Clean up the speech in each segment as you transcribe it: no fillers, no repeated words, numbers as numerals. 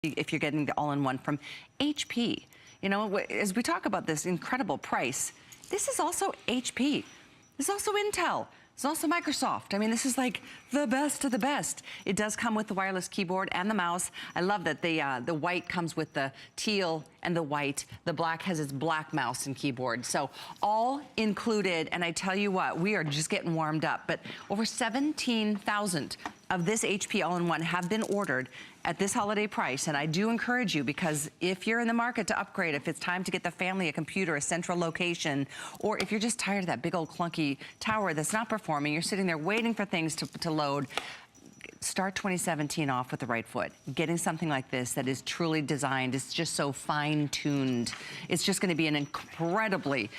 if you're getting the all-in-one from HP. You know, as we talk about this incredible price, this is also HP. This is also Intel. It's also Microsoft. I mean, this is like the best of the best. It does come with the wireless keyboard and the mouse. I love that the white comes with the teal and the white. The black has its black mouse and keyboard. So all included, and I tell you what, we are just getting warmed up. But over 17,000 of this HP all-in-one have been ordered at this holiday price, and I do encourage you, because if you're in the market to upgrade, if it's time to get the family a computer, a central location, or if you're just tired of that big old clunky tower that's not performing, you're sitting there waiting for things to load, start 2017 off with the right foot. Getting something like this that is truly designed, it's just so fine-tuned. It's just gonna be an incredibly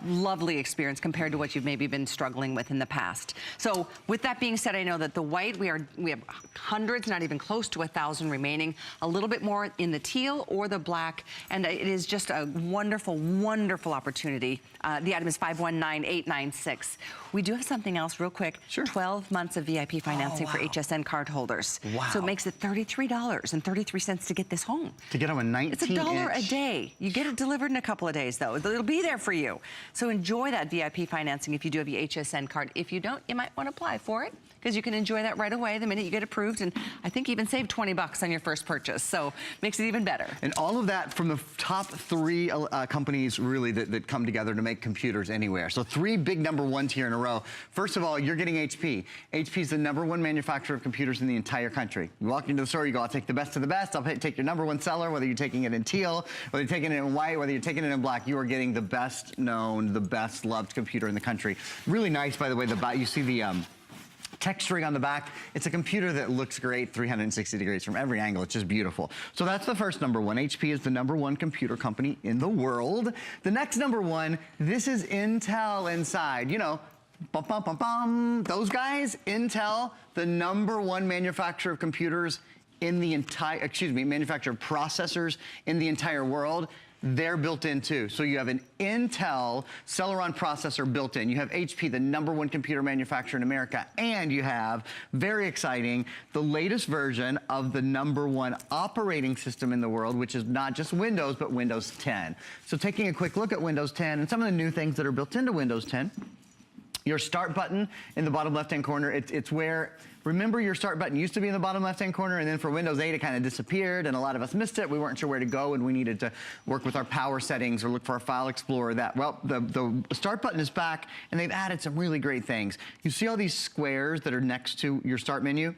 lovely experience compared to what you've maybe been struggling with in the past. So with that being said, I know that the white, we have hundreds, not even close to 1,000 remaining, a little bit more in the teal or the black, and it is just a wonderful, wonderful opportunity. The item is 519896. We do have something else real quick. Sure. 12 months of VIP financing for HSN card holders. Wow. So it makes it $33.33 to get this home. To get them a 19-inch. It's $1 a day. You get it delivered in a couple of days, though. It'll be there for you. So enjoy that VIP financing if you do have your HSN card. If you don't, you might want to apply for it, because you can enjoy that right away the minute you get approved, and I think even save 20 bucks on your first purchase. So makes it even better. And all of that from the top 3 companies really that come together to make computers anywhere. So 3 big number ones here in a row. First of all, you're getting HP. HP is the #1 manufacturer of computers in the entire country. You walk into the store, you go, I'll take the best of the best. I'll take your #1 seller, whether you're taking it in teal, whether you're taking it in white, whether you're taking it in black, you are getting the best known, the best loved computer in the country. Really nice, by the way, you see the texturing on the back. It's a computer that looks great 360 degrees from every angle. It's just beautiful. So that's the first #1. HP is the #1 computer company in the world. The next #1, this is Intel inside. You know, bum, bum, bum, bum. Those guys, Intel, the #1 manufacturer of computers in the entire, manufacturer of processors in the entire world. They're built in too. So you have an Intel Celeron processor built in. You have HP, the #1 computer manufacturer in America. And you have, very exciting, the latest version of the #1 operating system in the world, which is not just Windows, but Windows 10. So taking a quick look at Windows 10 and some of the new things that are built into Windows 10. Your start button in the bottom left-hand corner, it's where, remember your start button used to be in the bottom left-hand corner, and then for Windows 8 it kind of disappeared, and a lot of us missed it. We weren't sure where to go, and we needed to work with our power settings or look for our file explorer. Well, the start button is back, and they've added some really great things. You see all these squares that are next to your start menu?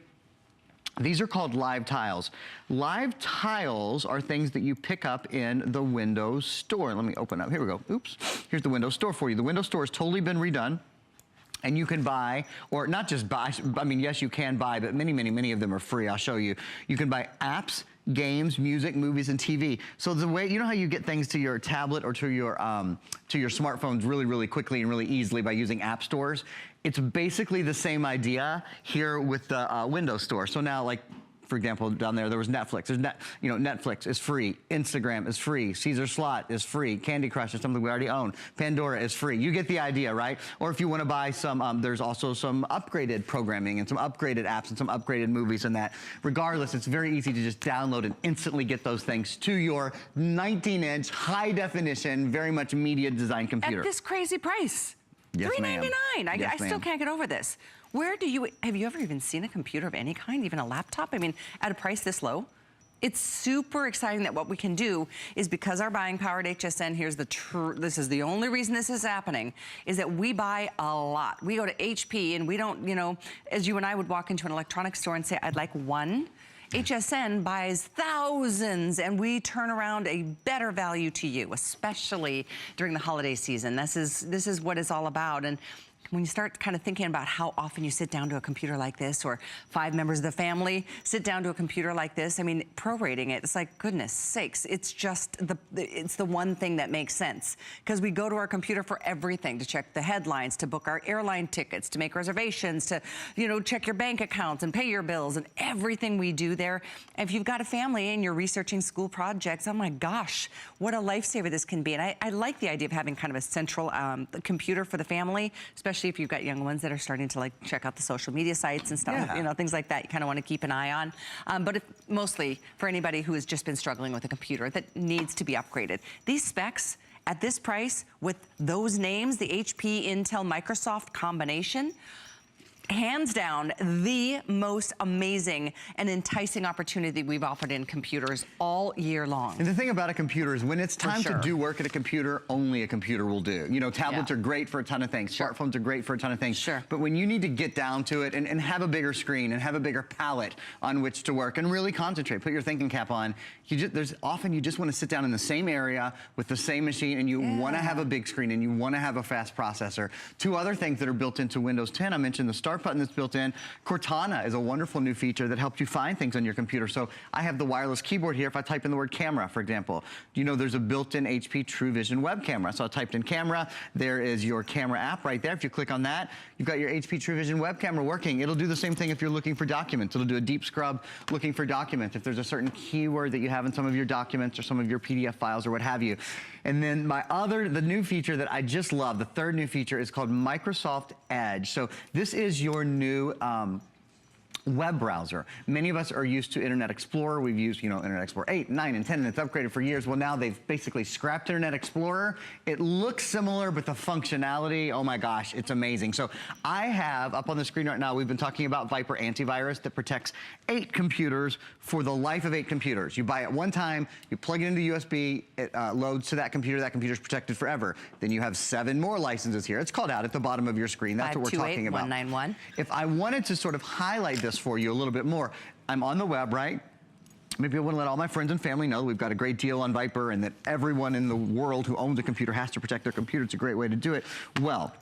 These are called live tiles. Live tiles are things that you pick up in the Windows Store. Let me open up, here we go, oops. Here's the Windows Store for you. The Windows Store has totally been redone. And you can buy, or not just buy, I mean, yes, you can buy, but many of them are free. I'll show you. You can buy apps, games, music, movies, and TV. So the way, you know how you get things to your tablet or to your smartphones really quickly and really easily by using app stores? It's basically the same idea here with the Windows Store. So now, like, for example, down there was Netflix. There's Netflix is free. Instagram is free. Caesar Slot is free. Candy Crush is something we already own. Pandora is free. You get the idea, right? Or if you want to buy some, there's also some upgraded programming and some upgraded apps and some upgraded movies and that. Regardless, it's very easy to just download and instantly get those things to your 19-inch, high-definition, very much media design computer. At this crazy price. Yes, $399. I still can't get over this. Have you ever even seen a computer of any kind, even a laptop? I mean, at a price this low? It's super exciting that what we can do is, because our buying power at HSN, this is the only reason this is happening, is that we buy a lot. We go to HP and we don't, you know, as you and I would walk into an electronics store and say, I'd like one. HSN buys thousands, and we turn around a better value to you, especially during the holiday season. This is what it's all about. And when you start kind of thinking about how often you sit down to a computer like this, or 5 members of the family sit down to a computer like this, I mean, prorating it, it's like, goodness sakes, it's just it's the one thing that makes sense. Because we go to our computer for everything, to check the headlines, to book our airline tickets, to make reservations, to, you know, check your bank accounts and pay your bills, and everything we do there. And if you've got a family and you're researching school projects, oh my gosh, what a lifesaver this can be. And I like the idea of having kind of a central computer for the family, especially especially if you've got young ones that are starting to like check out the social media sites and stuff, you know, things like that. You kind of want to keep an eye on. But mostly for anybody who has just been struggling with a computer that needs to be upgraded. These specs at this price with those names, the HP, Intel, Microsoft combination, hands down, the most amazing and enticing opportunity we've offered in computers all year long. And the thing about a computer is when it's time to do work at a computer, only a computer will do. You know, tablets are great for a ton of things. Smartphones are great for a ton of things. But when you need to get down to it and have a bigger screen and have a bigger palette on which to work and really concentrate, put your thinking cap on, there's often you just want to sit down in the same area with the same machine and you want to have a big screen and you want to have a fast processor. Two other things that are built into Windows 10, I mentioned the start button that's built in. Cortana is a wonderful new feature that helps you find things on your computer. So I have the wireless keyboard here. If I type in the word camera, for example, you know there's a built-in HP True Vision web camera. So I typed in camera. There is your camera app right there. If you click on that, you've got your HP True Vision web camera working. It'll do the same thing if you're looking for documents. It'll do a deep scrub looking for documents. If there's a certain keyword that you have in some of your documents or some of your PDF files or what have you. And then the new feature that I just love, the third new feature is called Microsoft Edge. So this is your new web browser. Many of us are used to Internet Explorer. We've used, you know, Internet Explorer 8, 9, and 10, and it's upgraded for years. Well, now they've basically scrapped Internet Explorer. It looks similar, but the functionality, oh my gosh, it's amazing. So I have, up on the screen right now, we've been talking about Viper antivirus that protects 8 computers for the life of 8 computers. You buy it one time, you plug it into USB, it loads to that computer's protected forever. Then you have 7 more licenses here. It's called out at the bottom of your screen. That's what we're talking about. 528-191. If I wanted to sort of highlight this for you a little bit more, I'm on the web, right? Maybe I want to let all my friends and family know we've got a great deal on Viper and that everyone in the world who owns a computer has to protect their computer. It's a great way to do it. Well,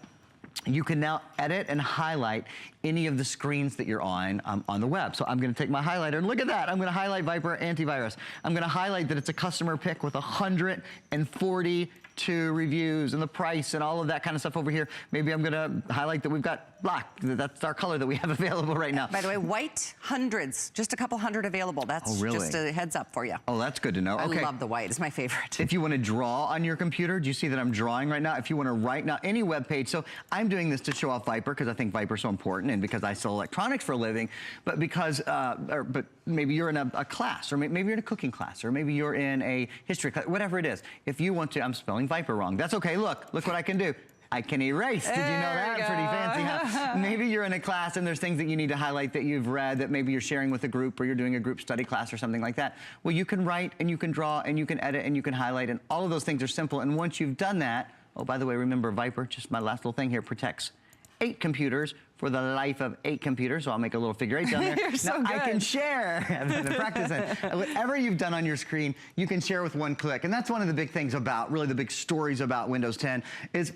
you can now edit and highlight any of the screens that you're on the web. So I'm going to take my highlighter and look at that. I'm going to highlight Viper Antivirus. I'm going to highlight that it's a customer pick with 142 reviews and the price and all of that kind of stuff over here. Maybe I'm going to highlight that we've got black. That's our color that we have available right now. By the way, white, hundreds, just a couple hundred available. That's just a heads up for you. Oh, that's good to know. Okay. I love the white. It's my favorite. If you want to draw on your computer, do you see that I'm drawing right now? If you want to write now, any web page. So I'm doing this to show off Viper because I think Viper is so important and because I sell electronics for a living, but because, but maybe you're in a class, or maybe you're in a cooking class, or maybe you're in a history class, whatever it is. If you want to, I'm spelling Viper wrong. That's okay. Look what I can do. I can erase. Did you know that? Pretty fancy, huh? Maybe you're in a class and there's things that you need to highlight that you've read that maybe you're sharing with a group or you're doing a group study class or something like that. Well, you can write and you can draw and you can edit and you can highlight, and all of those things are simple. And once you've done that, oh, by the way, remember Viper, just my last little thing here, protects 8 computers for the life of 8 computers. So I'll make a little figure 8 down there. You're so good. I can share. I've been practicing. Whatever you've done on your screen, you can share with one click. And that's one of the big things about, really the big stories about Windows 10 is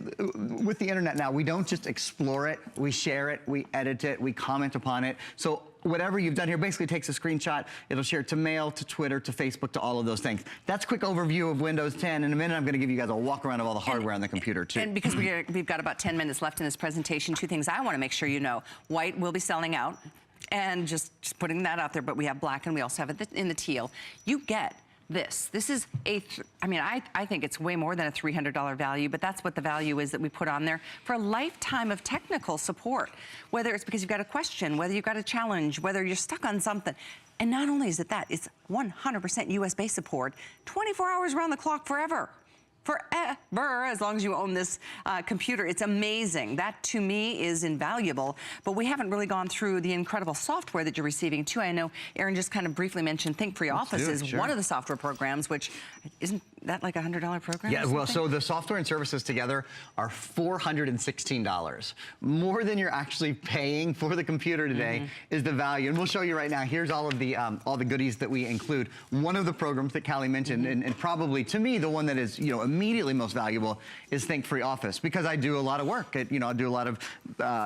with the internet now, we don't just explore it, we share it, we edit it, we comment upon it. So whatever you've done here basically takes a screenshot. It'll share it to Mail, to Twitter, to Facebook, to all of those things. That's a quick overview of Windows 10. In a minute, I'm going to give you guys a walk around of all the hardware on the computer, too. And because we've got about 10 minutes left in this presentation, 2 things I want to make sure you know. White will be selling out, and just putting that out there, but we have black and we also have it in the teal. You get this. This is I think it's way more than a $300 value, but that's what the value is that we put on there for a lifetime of technical support. Whether it's because you've got a question, whether you've got a challenge, whether you're stuck on something. And not only is it that, it's 100% US-based support, 24 hours around the clock forever. Forever, as long as you own this computer. It's amazing. That, to me, is invaluable. But we haven't really gone through the incredible software that you're receiving, too. I know Aaron just kind of briefly mentioned Think Free Office is one of the software programs, which isn't that like a $100 program? Yeah, well, so the software and services together are $416. More than you're actually paying for the computer today is the value. And we'll show you right now. Here's all of the goodies that we include. One of the programs that Callie mentioned, and probably to me the one that is immediately most valuable, is Think Free Office, because I do a lot of work. I do a lot of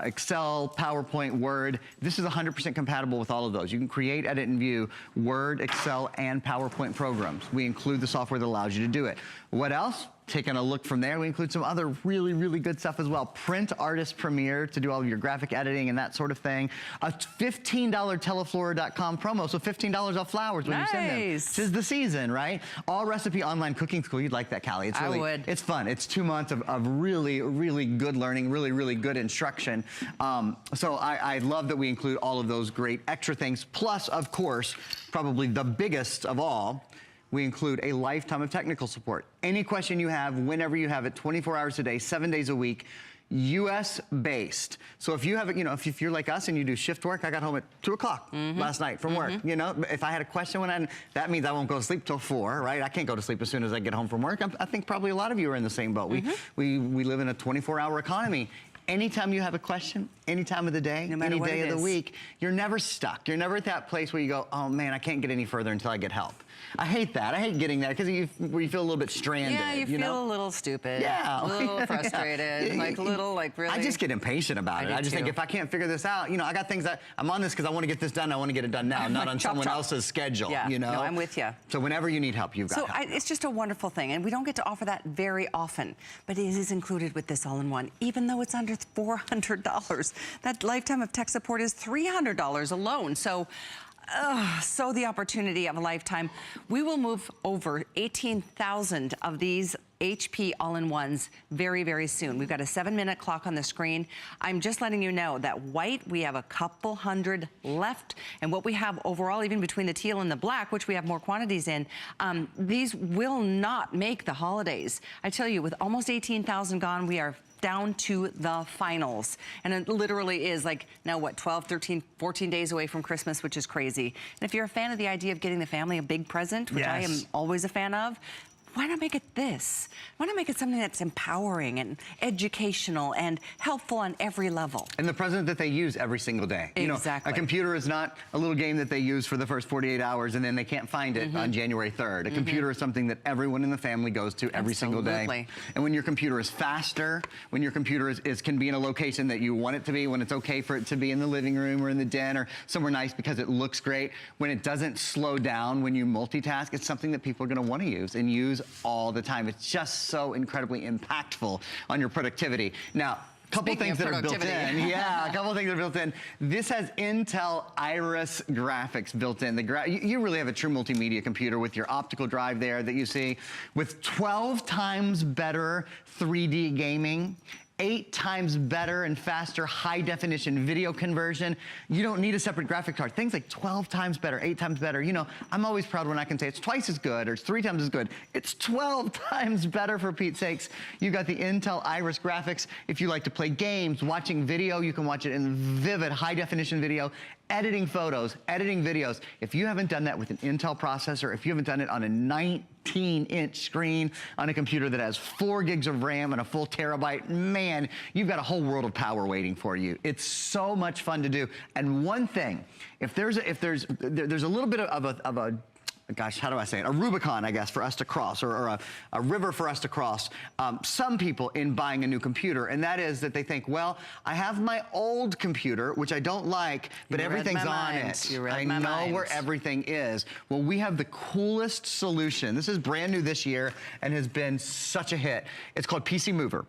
Excel, PowerPoint, Word. This is 100% compatible with all of those. You can create, edit, and view Word, Excel, and PowerPoint programs. We include the software that allows you to do it. What else? Taking a look from there, we include some other really, really good stuff as well. Print Artist Premiere to do all of your graphic editing and that sort of thing. A $15 teleflora.com promo, so $15 off flowers when you send them. Tis the season, right? All Recipe Online Cooking School. You'd like that, Callie. It's really, I would. It's fun. It's 2 months of really, really good learning, really, really good instruction. So I love that we include all of those great extra things. Plus, of course, probably the biggest of all, we include a lifetime of technical support. Any question you have, whenever you have it, 24 hours a day, 7 days a week, US based. So if you have, you know, if you're like us and you do shift work, I got home at 2 o'clock last night from work. You know, if I had a question that means I won't go to sleep till 4, right? I can't go to sleep as soon as I get home from work. I think probably a lot of you are in the same boat. We live in a 24-hour economy. Anytime you have a question, any time of the day, any day of the week, you're never stuck. You're never at that place where you go, oh man, I can't get any further until I get help. I hate that. I hate getting that because you feel a little bit stranded. Yeah, you feel a little stupid. Yeah. A little frustrated. Really. I just get impatient about it. I just think if I can't figure this out, you know, I got things I'm on this because I want to get this done. I want to get it done now, not on someone else's schedule. Yeah, you know? No, I'm with you. So whenever you need help, you've got help. It's just a wonderful thing. And we don't get to offer that very often, but it is included with this all-in-one, even though it's under $400. That lifetime of tech support is $300 alone. So the opportunity of a lifetime. We will move over 18,000 of these HP all-in-ones very, very soon. We've got a 7-minute clock on the screen. I'm just letting you know that white, we have a couple hundred left. And what we have overall, even between the teal and the black, which we have more quantities in, these will not make the holidays. I tell you, with almost 18,000 gone, we are down to the finals. And it literally is like, now what, 12, 13, 14 days away from Christmas, which is crazy. And if you're a fan of the idea of getting the family a big present, which I am always a fan of, why not make it this? Why not make it something that's empowering and educational and helpful on every level? And the present that they use every single day. Exactly. You know, a computer is not a little game that they use for the first 48 hours and then they can't find it on January 3rd. A computer is something that everyone in the family goes to every single day. And when your computer is faster, when your computer can be in a location that you want it to be, when it's okay for it to be in the living room or in the den or somewhere nice because it looks great, when it doesn't slow down when you multitask, it's something that people are going to want to use and use all the time. It's just so incredibly impactful on your productivity. Now, a couple things that are built in. Yeah, a couple things that are built in. This has Intel Iris graphics built in. You really have a true multimedia computer with your optical drive there that you see, with 12 times better 3D gaming, 8 times better and faster high-definition video conversion. You don't need a separate graphic card. Things like 12 times better, 8 times better. You know, I'm always proud when I can say it's twice as good or it's 3 times as good. It's 12 times better, for Pete's sakes. You got the Intel Iris graphics. If you like to play games, watching video, you can watch it in vivid high-definition video. Editing photos, editing videos. If you haven't done that with an Intel processor, if you haven't done it on a 19-inch screen on a computer that has 4 gigs of RAM and a full terabyte, man, you've got a whole world of power waiting for you. It's so much fun to do. And one thing, there's a little bit of a gosh, how do I say it? A Rubicon, I guess, for us to cross, or a river for us to cross. Some people in buying a new computer, and that is that they think, well, I have my old computer, which I don't like, but everything's on it. I know where everything is. Well, we have the coolest solution. This is brand new this year and has been such a hit. It's called PC Mover.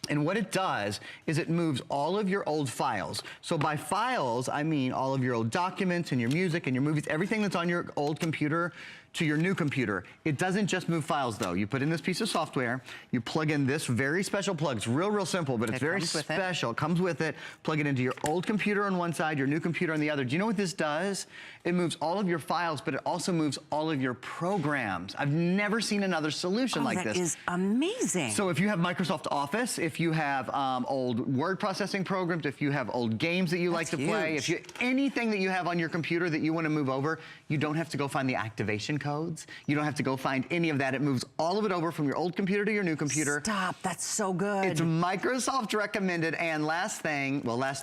And what it does is it moves all of your old files. So by files, I mean all of your old documents and your music and your movies, everything that's on your old computer to your new computer. It doesn't just move files though. You put in this piece of software, you plug in this very special plug. It's real simple, but it's very special. It comes with it. Plug it into your old computer on one side, your new computer on the other. Do you know what this does? It moves all of your files, but it also moves all of your programs. I've never seen another solution like this. That is amazing. So if you have Microsoft Office, if you have old word processing programs, if you have old games that you like to play, if you anything that you have on your computer that you want to move over, you don't have to go find the activation codes. You don't have to go find any of that. It moves all of it over from your old computer to your new computer. Stop, that's so good. It's Microsoft recommended, and last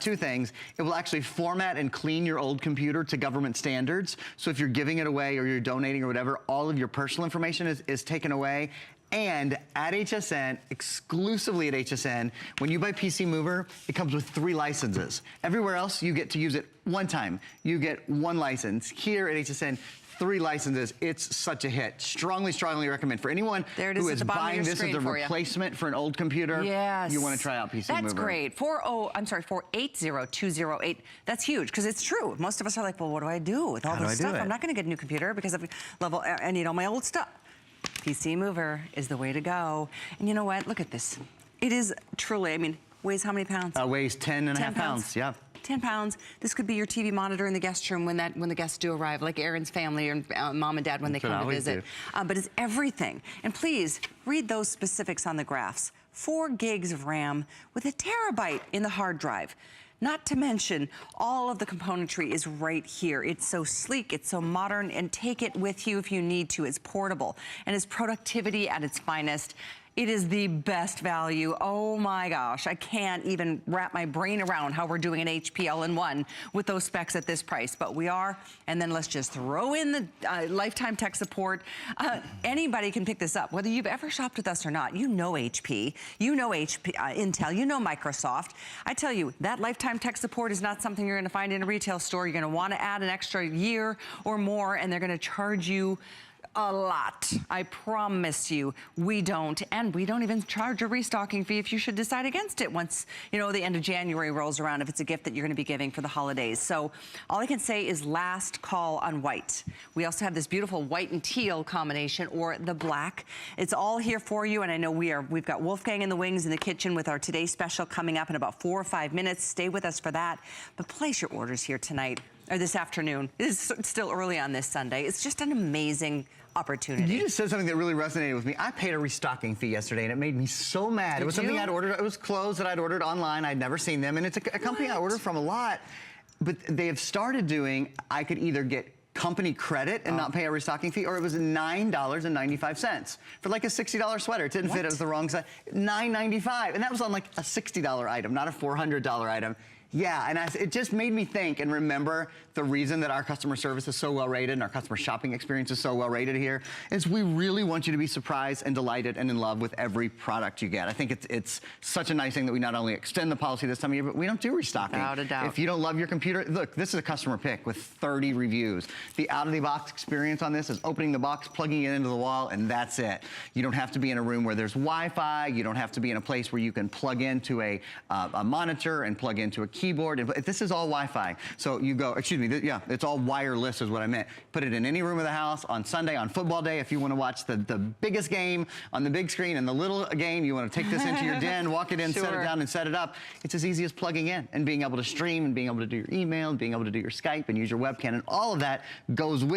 two things, it will actually format and clean your old computer to government standards. So if you're giving it away or you're donating or whatever, all of your personal information is taken away. And at HSN, exclusively at HSN, when you buy PC Mover, it comes with 3 licenses. Everywhere else, you get to use it one time. You get 1 license. Here at HSN, 3 licenses. It's such a hit. Strongly, strongly recommend for anyone who is buying this as a replacement for an old computer. Yes. You want to try out PC Mover. That's great. 480-2008. That's huge because it's true. Most of us are like, well, what do I do with all this stuff? I'm not going to get a new computer because I need all my old stuff. PC Mover is the way to go. And you know what? Look at this. It is truly, I mean, weighs how many pounds? Weighs 10.5 pounds. Yeah. 10 pounds. This could be your TV monitor in the guest room when the guests do arrive, like Aaron's family and mom and dad when they come to visit. But it's everything. And please read those specifics on the graphs. 4 gigs of RAM with a terabyte in the hard drive. Not to mention, all of the componentry is right here. It's so sleek, it's so modern, and take it with you if you need to. It's portable, and it's productivity at its finest. It is the best value. Oh my gosh, I can't even wrap my brain around how we're doing an HP All-in-One with those specs at this price, but we are. And then let's just throw in the lifetime tech support. Anybody can pick this up, whether you've ever shopped with us or not. You know HP, you know Intel, you know Microsoft. I tell you, that lifetime tech support is not something you're gonna find in a retail store. You're gonna wanna add an extra year or more, and they're gonna charge you a lot. I promise you, we don't. And we don't even charge a restocking fee if you should decide against it once, you know, the end of January rolls around, if it's a gift that you're going to be giving for the holidays. So all I can say is last call on white. We also have this beautiful white and teal combination, or the black. It's all here for you, and I know we've got Wolfgang in the wings in the kitchen with our Today Special coming up in about 4 or 5 minutes. Stay with us for that. But place your orders here tonight, or this afternoon. It's still early on this Sunday. It's just an amazing opportunity. You just said something that really resonated with me. I paid a restocking fee yesterday, and it made me so mad. It was something I'd ordered. It was clothes that I'd ordered online. I'd never seen them, and it's a company I order from a lot. But they have started doing, I could either get company credit and not pay a restocking fee, or it was $9.95 for like a $60 sweater. It didn't fit, it was the wrong size. $9.95, and that was on like a $60 item, not a $400 item. Yeah, and it just made me think and remember the reason that our customer service is so well rated and our customer shopping experience is so well rated here is we really want you to be surprised and delighted and in love with every product you get. I think it's such a nice thing that we not only extend the policy this time of year, but we don't do restocking. Without a doubt. If you don't love your computer, look, this is a customer pick with 30 reviews. The out-of-the-box experience on this is opening the box, plugging it into the wall, and that's it. You don't have to be in a room where there's Wi-Fi. You don't have to be in a place where you can plug into a monitor and plug into a keyboard. This is all Wi-Fi. So you go, excuse me, yeah, it's all wireless is what I meant. Put it in any room of the house on Sunday, on football day, if you want to watch the biggest game on the big screen and the little game, you want to take this into your den, walk it in, set it down and set it up. It's as easy as plugging in and being able to stream and being able to do your email, and being able to do your Skype and use your webcam, and all of that goes with